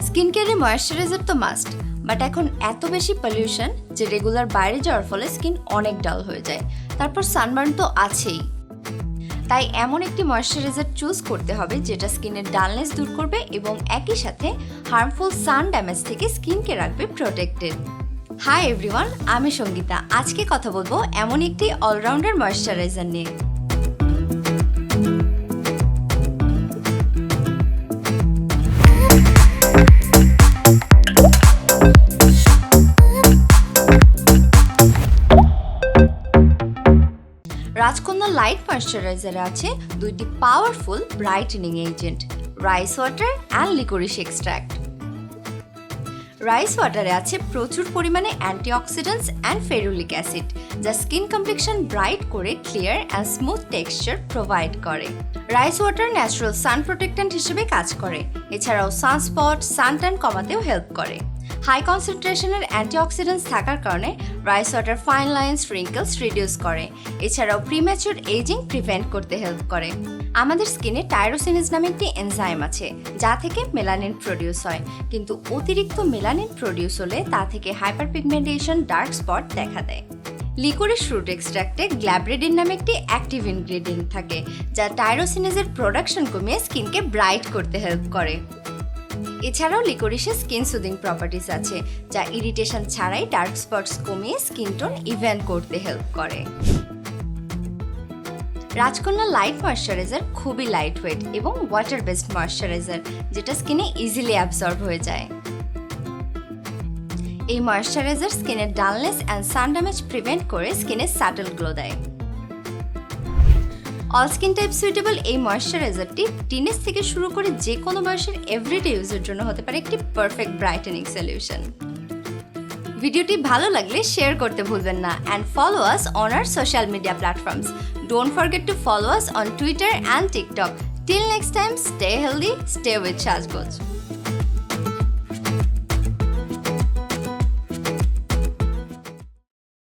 Skin কেয়ারে moisturiser তো must, but এখন এত বেশি পলিউশন যে রেগুলার বাইরে যাওয়ার ফলে স্কিন অনেক ডাল হয়ে যায়। তারপর সানবার্ন তো আছেই। তাই এমন একটি ময়েশ্চারাইজার চুজ করতে হবে যেটা স্কিনের ডালনেস দূর করবে এবং একই সাথে হার্মফুল সান ড্যামেজ থেকে স্কিনকে রাখবে প্রোটেক্টেড। হাই এভরিওয়ান, আমি সঙ্গীতা। আজকে কথা বলবো এমন একটি অলরাউন্ডার ময়েশ্চারাইজার নিয়ে। রাজকন্যা লাইট ময়েশ্চারাইজারে আছে দুইটি powerful brightening agent, rice water and licorice extract. Rice ওয়াটারে আছে প্রচুর পরিমাণে অ্যান্টিঅক্সিডেন্টস অ্যান্ড ফেরুলিক অ্যাসিড, যা স্কিন কমপ্লেকশন ব্রাইট করে clear and smooth texture provide করে। Rice water natural sun protectant হিসেবে কাজ করে, এছাড়াও সানস্পট সানট্যান কমাতেও হেল্প করে। হাই কনসেন্ট্রেশনের অ্যান্টিঅক্সিডেন্টস থাকার কারণে rice water fine lines wrinkles reduce করে, এছাড়াও প্রিম্যাচুর এজিং প্রিভেন্ট করতে হেল্প করে। আমাদের স্কিনে টাইরোসিনেজ নামে একটি এনজাইম আছে যা থেকে মেলানিন প্রডিউস হয়, কিন্তু অতিরিক্ত মেলানিন প্রডিউস হলে তা থেকে হাইপারপিগমেন্টেশন, ডার্ক স্পট দেখা দেয়। লিকোরিস ফ্রুট এক্সট্র্যাক্টে গ্ল্যাব্রেডিন নামে একটি অ্যাক্টিভ ইনগ্রেডিয়েন্ট থাকে যা টাইরোসিনেজের প্রোডাকশন কমিয়ে স্কিনকে ব্রাইট করতে হেল্প করে। এছাড়াও লিকোরিসের স্কিন সুদিং প্রপার্টিস আছে যা ইরিটেশন ছাড়াই ডার্ক স্পটস কমিয়ে স্কিন টোন ইভেন করতে হেল্প করে। রাজকন্যা লাইট ময়েশ্চারাইজার খুবই লাইট ওয়েট এবং ওয়াটার বেসড ময়েশ্চারাইজার, যেটা স্কিনে ইজিলি অ্যাবজর্ব হয়ে যায়। এই ময়েশ্চারাইজার স্কিনের dullness and sun damage prevent করে স্কিনে স্যাটল গ্লো দেয়। অল স্কিন টাইপ সুইটেবল এই ময়েশ্চারাইজারটি টিনেজ থেকে শুরু করে যে কোনো বয়সের এভরিডে ইউজের জন্য হতে পারে একটি পারফেক্ট ব্রাইটেনিং সলিউশন। ভিডিওটি ভালো লাগলে শেয়ার করতে ভুলবেন না and follow us on our social media platforms. Don't forget to follow us on Twitter and TikTok. Till next time, stay healthy, stay with SHAJGOJ.